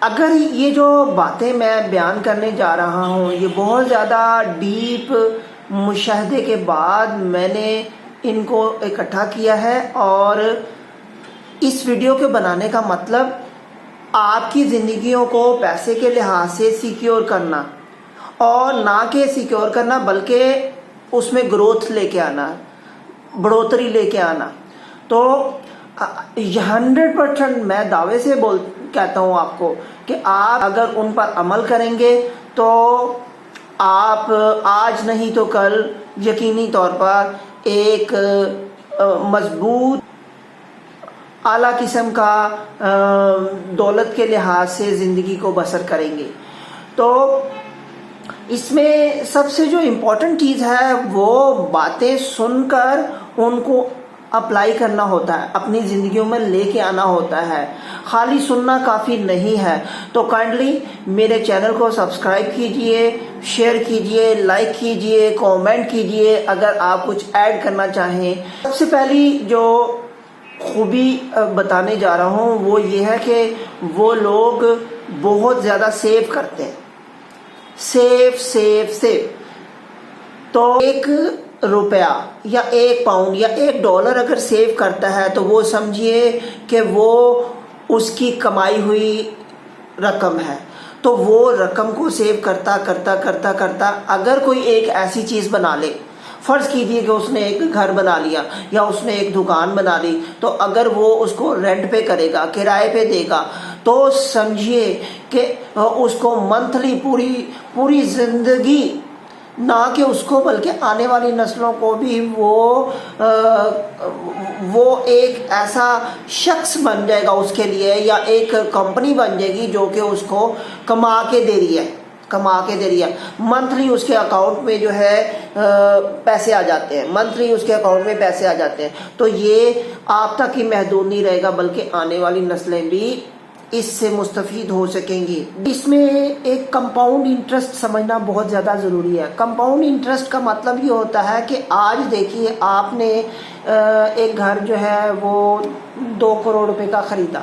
اگر یہ جو باتیں میں بیان کرنے جا رہا ہوں یہ بہت زیادہ ڈیپ مشاہدے کے بعد میں نے ان کو اکٹھا کیا ہے، اور اس ویڈیو کے بنانے کا مطلب آپ کی زندگیوں کو پیسے کے لحاظ سے سیکیور کرنا، اور نہ کہ سیکیور کرنا بلکہ اس میں گروتھ لے کے آنا، بڑھوتری لے کے آنا۔ تو 100% میں دعوے سے کہتا ہوں آپ کو کہ آپ اگر ان پر عمل کریں گے تو آپ آج نہیں تو کل یقینی طور پر ایک مضبوط اعلیٰ قسم کا دولت کے لحاظ سے زندگی کو بسر کریں گے۔ تو اس میں سب سے جو امپورٹنٹ چیز ہے وہ باتیں سن کر ان کو اپلائی کرنا ہوتا ہے، اپنی زندگیوں میں لے کے آنا ہوتا ہے، خالی سننا کافی نہیں ہے۔ تو کائنڈلی میرے چینل کو سبسکرائب کیجئے، شیئر کیجئے، لائک کیجئے، کومنٹ کیجئے اگر آپ کچھ ایڈ کرنا چاہیں۔ سب سے پہلی جو خوبی بتانے جا رہا ہوں وہ یہ ہے کہ وہ لوگ بہت زیادہ سیو کرتے ہیں، سیو۔ تو 1 روپیہ یا 1 پاؤنڈ یا 1 ڈالر اگر سیو کرتا ہے تو وہ سمجھیے کہ وہ اس کی کمائی ہوئی رقم ہے۔ تو وہ رقم کو سیو کرتا اگر کوئی ایک ایسی چیز بنا لے، فرض کیجئے کہ اس نے ایک گھر بنا لیا یا اس نے ایک دکان بنا لی، تو اگر وہ اس کو رینٹ پہ کرے گا، کرائے پہ دے گا، تو سمجھیے کہ اس کو منتھلی پوری زندگی، نہ کہ اس کو بلکہ آنے والی نسلوں کو بھی وہ ایک ایسا شخص بن جائے گا اس کے لیے، یا ایک کمپنی بن جائے گی جو کہ اس کو کما کے دے رہی ہے۔ منتھلی اس کے اکاؤنٹ میں جو ہے پیسے آ جاتے ہیں، تو یہ آپ تک ہی محدود نہیں رہے گا بلکہ آنے والی نسلیں بھی اس سے مستفید ہو سکیں گی۔ اس میں ایک کمپاؤنڈ انٹرسٹ سمجھنا بہت زیادہ ضروری ہے۔ کمپاؤنڈ انٹرسٹ کا مطلب یہ ہوتا ہے کہ آج دیکھیے آپ نے ایک گھر جو ہے وہ 2 کروڑ روپے کا خریدا،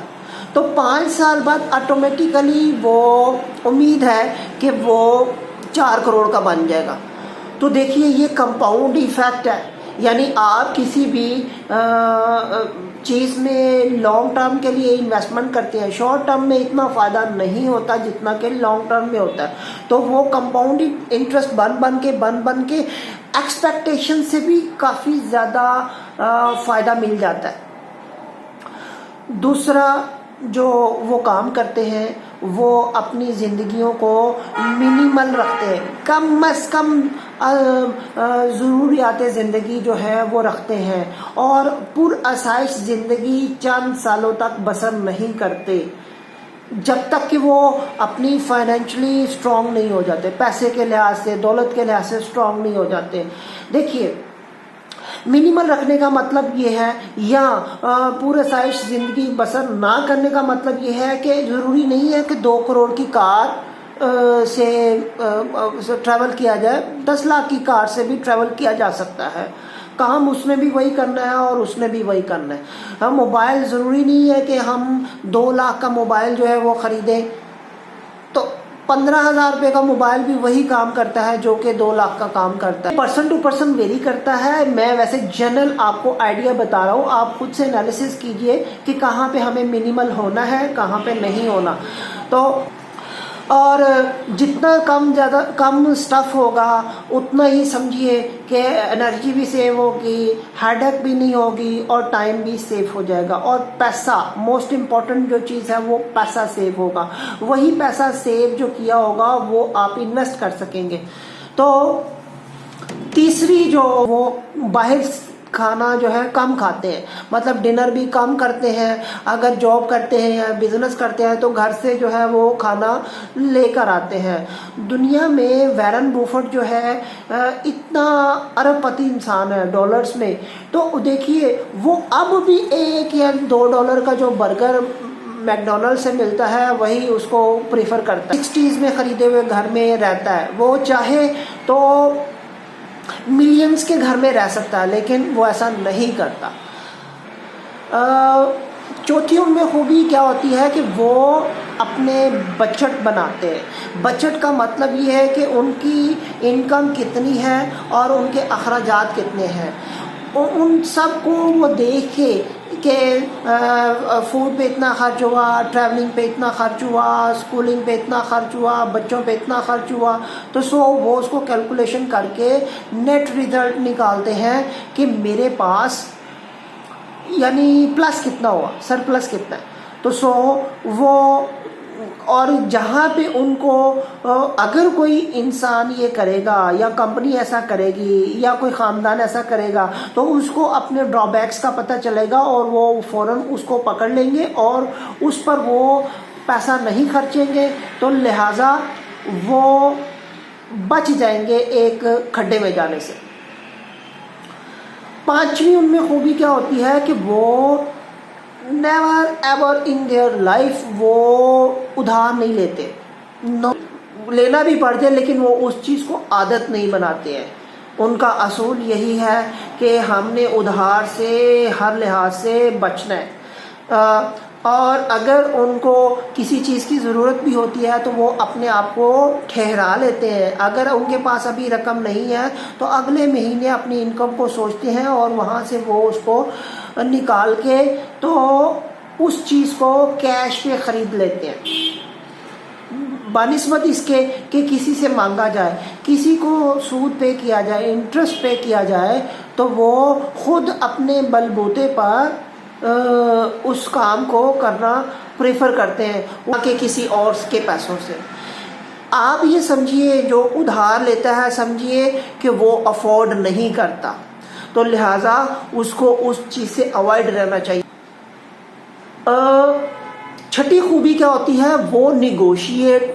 تو 5 سال بعد آٹومیٹیکلی وہ امید ہے کہ وہ 4 کروڑ کا بن جائے گا۔ تو دیکھیے یہ کمپاؤنڈ ایفیکٹ ہے، یعنی آپ کسی بھی چیز میں لانگ ٹرم کے لیے انویسٹمنٹ کرتے ہیں، شارٹ ٹرم میں اتنا فائدہ نہیں ہوتا جتنا کہ لانگ ٹرم میں ہوتا ہے۔ تو وہ کمپاؤنڈ انٹرسٹ بن کے ایکسپیکٹیشن سے بھی کافی زیادہ فائدہ مل جاتا ہے۔ دوسرا جو وہ کام کرتے ہیں وہ اپنی زندگیوں کو منیمل رکھتے ہیں، کم از کم ضروریات زندگی جو ہے وہ رکھتے ہیں، اور پرآسائش زندگی چند سالوں تک بسر نہیں کرتے جب تک کہ وہ اپنی فائنینشلی اسٹرانگ نہیں ہو جاتے، پیسے کے لحاظ سے، دولت کے لحاظ سے اسٹرانگ نہیں ہو جاتے۔ دیکھیے منیمل رکھنے کا مطلب یہ ہے، یا پرآسائش زندگی بسر نہ کرنے کا مطلب یہ ہے کہ ضروری نہیں ہے کہ 2 کروڑ کی کار سے ٹریول کیا جائے، 10 لاکھ کی کار سے بھی ٹریول کیا جا سکتا ہے۔ کام اس میں بھی وہی کرنا ہے اور اس نے بھی وہی کرنا ہے۔ موبائل ضروری نہیں ہے کہ ہم 2 لاکھ کا موبائل جو ہے وہ خریدیں، تو 15,000 روپے کا موبائل بھی وہی کام کرتا ہے جو کہ 2 لاکھ کا کام کرتا ہے۔ پرسن ٹو پرسن ویری کرتا ہے۔ میں ویسے جنرل آپ کو آئیڈیا بتا رہا ہوں، آپ خود سے انالیسس کیجئے کہ کہاں پہ ہمیں منیمل ہونا ہے، کہاں پہ نہیں ہونا۔ تو اور جتنا کم سٹف ہوگا اتنا ہی سمجھیے کہ انرجی بھی سیو ہوگی، ہیڈ ایک بھی نہیں ہوگی، اور ٹائم بھی سیو ہو جائے گا، اور پیسہ موسٹ امپورٹنٹ جو چیز ہے وہ پیسہ سیو ہوگا۔ وہی پیسہ سیو جو کیا ہوگا وہ آپ انویسٹ کر سکیں گے۔ تو تیسری جو وہ باہر کھانا جو ہے کم کھاتے ہیں، مطلب ڈنر بھی کم کرتے ہیں۔ اگر جاب کرتے ہیں یا بزنس کرتے ہیں تو گھر سے جو ہے وہ کھانا لے کر آتے ہیں۔ دنیا میں وارن بفیٹ جو ہے اتنا ارب پتی انسان ہے ڈالرز میں، تو دیکھیے وہ اب بھی 1 یا 2 ڈالر کا جو برگر میک ڈونلڈ سے ملتا ہے وہی اس کو پریفر کرتا ہے۔ 60s میں خریدے ہوئے گھر میں رہتا ہے، وہ چاہے تو ملینز کے گھر میں رہ سکتا ہے لیکن وہ ایسا نہیں کرتا۔ چوتھی ان میں خوبی کیا ہوتی ہے کہ وہ اپنے بجٹ بناتے ہیں. بجٹ کا مطلب یہ ہے کہ ان کی انکم کتنی ہے اور ان کے اخراجات کتنے ہیں. ان سب کو وہ دیکھ کے کہ فوڈ پہ اتنا خرچ ہوا، ٹریولنگ پہ اتنا خرچ ہوا، اسکولنگ پہ اتنا خرچ ہوا، بچوں پہ اتنا خرچ ہوا، تو وہ اس کو کیلکولیشن کر کے نیٹ ریزلٹ نکالتے ہیں کہ میرے پاس یعنی پلس کتنا ہوا، سرپلس کتنا ہے. تو وہ اور جہاں پہ ان کو اگر کوئی انسان یہ کرے گا یا کمپنی ایسا کرے گی یا کوئی خاندان ایسا کرے گا تو اس کو اپنے ڈرا بیکس کا پتہ چلے گا اور وہ فوراً اس کو پکڑ لیں گے اور اس پر وہ پیسہ نہیں خرچیں گے، تو لہٰذا وہ بچ جائیں گے ایک کھڈے میں جانے سے. پانچویں ان میں خوبی کیا ہوتی ہے کہ وہ never ever in their life وہ ادھار نہیں لیتے. لینا بھی پڑ جائے لیکن وہ اس چیز کو عادت نہیں بناتے ہیں. ان کا اصول یہی ہے کہ ہم نے ادھار سے ہر لحاظ سے بچنا ہے، اور اگر ان کو کسی چیز کی ضرورت بھی ہوتی ہے تو وہ اپنے آپ کو ٹھہرا لیتے ہیں. اگر ان کے پاس ابھی رقم نہیں ہے تو اگلے مہینے اپنی انکم کو سوچتے ہیں اور وہاں سے وہ اس کو نکال کے تو اس چیز کو کیش پہ خرید لیتے ہیں، بنسبت اس کے کہ کسی سے مانگا جائے، کسی کو سود پے کیا جائے، انٹرسٹ پے کیا جائے، تو وہ خود اپنے بل بوتے پر اس کام کو کرنا پریفر کرتے ہیں کہ کسی اور کے پیسوں سے. آپ یہ سمجھیے جو ادھار لیتا ہے سمجھیے کہ وہ افورڈ نہیں کرتا، تو لہٰذا اس کو اس چیز سے اوائڈ رہنا چاہیے. چھٹی خوبی کیا ہوتی ہے، وہ نیگوشیٹ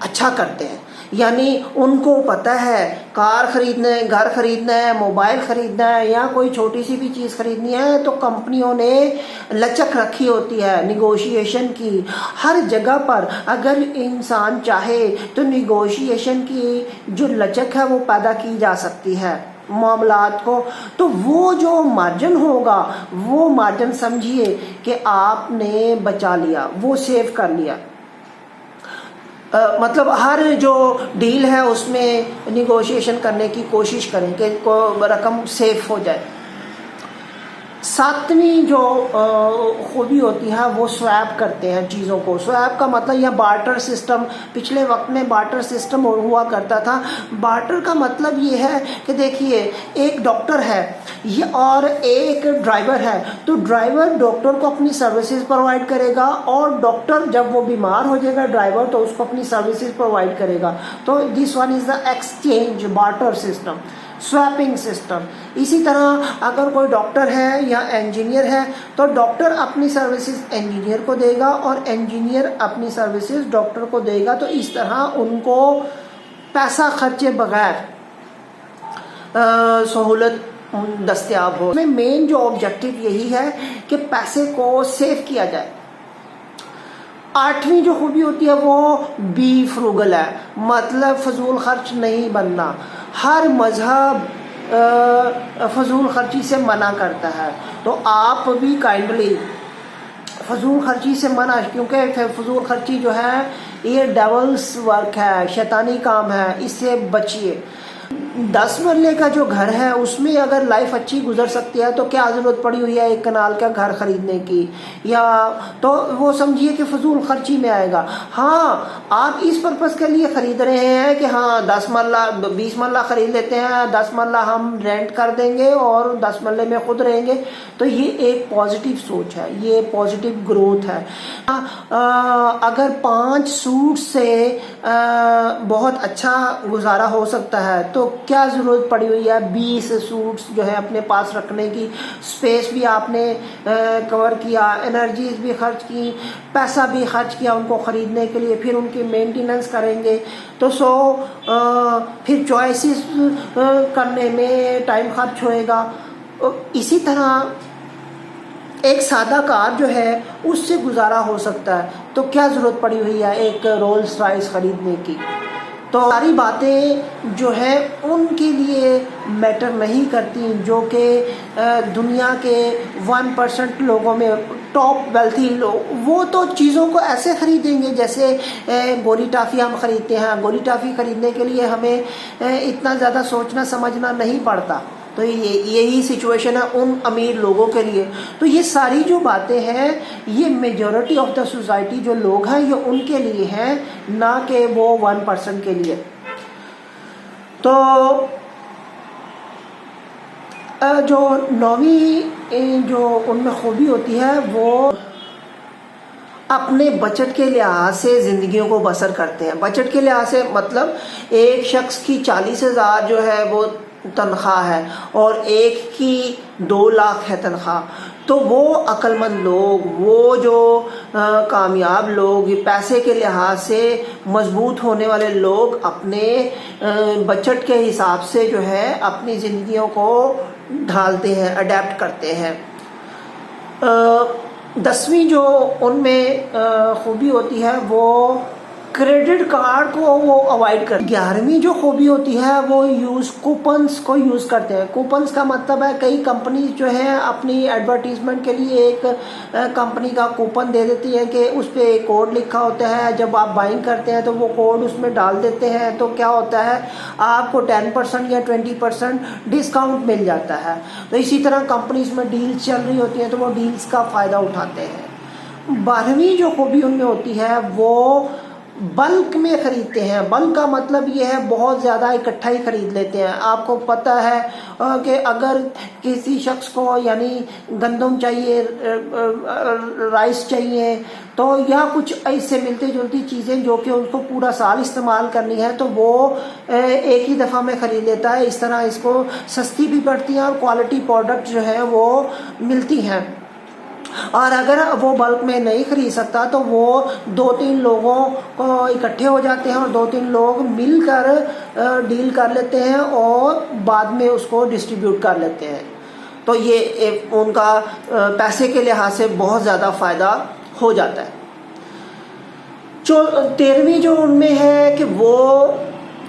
اچھا کرتے ہیں. یعنی ان کو پتہ ہے کار خریدنا ہے، گھر خریدنا ہے، موبائل خریدنا ہے یا کوئی چھوٹی سی بھی چیز خریدنی ہے تو کمپنیوں نے لچک رکھی ہوتی ہے نیگوشیشن کی. ہر جگہ پر اگر انسان چاہے تو نیگوشیشن کی جو لچک ہے وہ پیدا کی جا سکتی ہے معاملات کو. تو وہ جو مارجن ہوگا وہ مارجن سمجھیے کہ آپ نے بچا لیا، وہ سیو کر لیا. مطلب ہر جو ڈیل ہے اس میں نیگوشیشن کرنے کی کوشش کریں کہ رقم سیف ہو جائے. ساتویں جو خوبی ہوتی ہے وہ سویپ کرتے ہیں چیزوں کو. سویپ کا مطلب یہ بارٹر سسٹم، پچھلے وقت میں بارٹر سسٹم ہوا کرتا تھا. بارٹر کا مطلب یہ ہے کہ دیکھیے ایک ڈاکٹر ہے اور ایک ڈرائیور ہے، تو ڈرائیور ڈاکٹر کو اپنی سروسز پرووائڈ کرے گا اور ڈاکٹر جب وہ بیمار ہو جائے گا ڈرائیور تو اس کو اپنی سروسز پرووائڈ کرے گا. تو this one is the exchange barter system, swapping system. اسی طرح اگر کوئی ڈاکٹر ہے یا انجینئر ہے تو ڈاکٹر اپنی سروسز انجینئر کو دے گا اور انجینئر اپنی سروسز ڈاکٹر کو دے گا. تو اس طرح ان کو پیسہ خرچے بغیر سہولت دستیاب ہو. میں مین جو آبجیکٹو یہی ہے کہ پیسے کو سیو کیا جائے. آٹھویں جو خوبی ہوتی ہے وہ بی فروگل ہے، مطلب فضول خرچ نہیں بننا. ہر مذہب فضول خرچی سے منع کرتا ہے، تو آپ بھی کائنڈلی فضول خرچی سے منع، کیونکہ فضول خرچی جو ہے یہ ڈیولز ورک ہے، شیطانی کام ہے، اس سے بچیے. 10 مرلے کا جو گھر ہے اس میں اگر لائف اچھی گزر سکتی ہے تو کیا ضرورت پڑی ہوئی ہے 1 کنال کا گھر خریدنے کی، یا تو وہ سمجھیے کہ فضول خرچی میں آئے گا. ہاں آپ اس پرپس کے لیے خرید رہے ہیں کہ ہاں 10 مرلہ 20 مرلہ خرید لیتے ہیں، 10 مرلہ ہم رینٹ کر دیں گے اور 10 مرلے میں خود رہیں گے، تو یہ ایک پازیٹیو سوچ ہے، یہ پازیٹیو گروتھ ہے. اگر 5 سوٹ سے بہت اچھا گزارا ہو سکتا ہے تو کیا ضرورت پڑی ہوئی ہے 20 سوٹس جو ہے اپنے پاس رکھنے کی. اسپیس بھی آپ نے کور کیا، انرجیز بھی خرچ کی، پیسہ بھی خرچ کیا ان کو خریدنے کے لیے، پھر ان کی مینٹیننس کریں گے تو پھر چوائسیز کرنے میں ٹائم خرچ ہوئے گا. اسی طرح ایک سادہ کار جو ہے اس سے گزارا ہو سکتا ہے، تو کیا ضرورت پڑی ہوئی ہے ایک رولز رائس خریدنے کی. تو ساری باتیں جو ہیں ان کے لیے میٹر نہیں کرتی جو کہ دنیا کے 1% لوگوں میں ٹاپ ویلتھی لوگ وہ تو چیزوں کو ایسے خریدیں گے جیسے گولی ٹافی ہم خریدتے ہیں. گولی ٹافی خریدنے کے لیے ہمیں اتنا زیادہ سوچنا سمجھنا نہیں پڑتا. تو یہی سچویشن ہے ان امیر لوگوں کے لیے. تو یہ ساری جو باتیں ہیں یہ میجورٹی آف دا سوسائٹی جو لوگ ہیں یہ ان کے لیے ہیں, نہ کہ وہ 1% کے لیے. تو جو 9ویں جو ان میں خوبی ہوتی ہے وہ اپنے بچت کے لحاظ سے زندگیوں کو بسر کرتے ہیں. بچت کے لحاظ سے مطلب ایک شخص کی 40,000 جو ہے وہ تنخواہ ہے اور ایک کی 2 لاکھ ہے تنخواہ. تو وہ عقل مند لوگ, وہ جو کامیاب لوگ, پیسے کے لحاظ سے مضبوط ہونے والے لوگ اپنے بچت کے حساب سے جو ہے اپنی زندگیوں کو ڈھالتے ہیں, اڈیپٹ کرتے ہیں. 10ویں جو ان میں خوبی ہوتی ہے وہ کریڈٹ کارڈ کو وہ اوائڈ کر. 11ویں جو خوبی ہوتی ہے وہ کوپنز کو یوز کرتے ہیں. کوپنز کا مطلب ہے کئی کمپنیز جو ہیں اپنی ایڈورٹیزمنٹ کے لیے ایک کمپنی کا کوپن دے دیتی ہے کہ اس پہ ایک کوڈ لکھا ہوتا ہے. جب آپ بائنگ کرتے ہیں تو وہ کوڈ اس میں ڈال دیتے ہیں تو کیا ہوتا ہے آپ کو 10% یا 20% ڈسکاؤنٹ مل جاتا ہے. تو اسی طرح کمپنیز میں ڈیلز چل رہی ہوتی ہیں تو وہ ڈیلز کا فائدہ اٹھاتے ہیں. 12ویں جو خوبی ان میں ہوتی ہے وہ بلک میں خریدتے ہیں. بلک کا مطلب یہ ہے بہت زیادہ اکٹھا ہی خرید لیتے ہیں. آپ کو پتہ ہے کہ اگر کسی شخص کو یعنی گندم چاہیے, رائس چاہیے تو یا کچھ ایسے ملتی جلتی چیزیں جو کہ اس کو پورا سال استعمال کرنی ہے تو وہ ایک ہی دفعہ میں خرید لیتا ہے. اس طرح اس کو سستی بھی پڑتی ہیں اور کوالٹی پروڈکٹ جو ہے وہ ملتی ہیں. اور اگر وہ بلک میں نہیں خرید سکتا تو وہ 2-3 لوگوں کو اکٹھے ہو جاتے ہیں اور 2-3 لوگ مل کر ڈیل کر لیتے ہیں اور بعد میں اس کو ڈسٹریبیوٹ کر لیتے ہیں. تو یہ ان کا پیسے کے لحاظ سے بہت زیادہ فائدہ ہو جاتا ہے. 13ویں جو ان میں ہے کہ وہ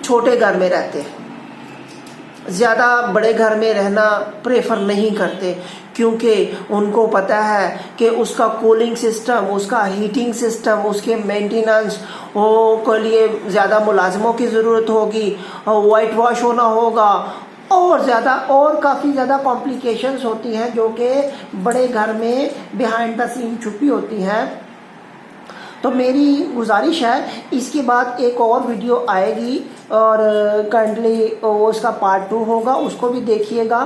چھوٹے گھر میں رہتے ہیں, زیادہ بڑے گھر میں رہنا پریفر نہیں کرتے کیونکہ ان کو پتہ ہے کہ اس کا کولنگ سسٹم, اس کا ہیٹنگ سسٹم, اس کے مینٹیننس کے لیے زیادہ ملازموں کی ضرورت ہوگی, وائٹ واش ہونا ہوگا اور کافی زیادہ کمپلیکیشنز ہوتی ہیں جو کہ بڑے گھر میں بیہائنڈ دا سین چھپی ہوتی ہیں. تو میری گزارش ہے اس کے بعد ایک اور ویڈیو آئے گی اور کائنڈلی اس کا پارٹ 2 ہوگا, اس کو بھی دیکھیے گا.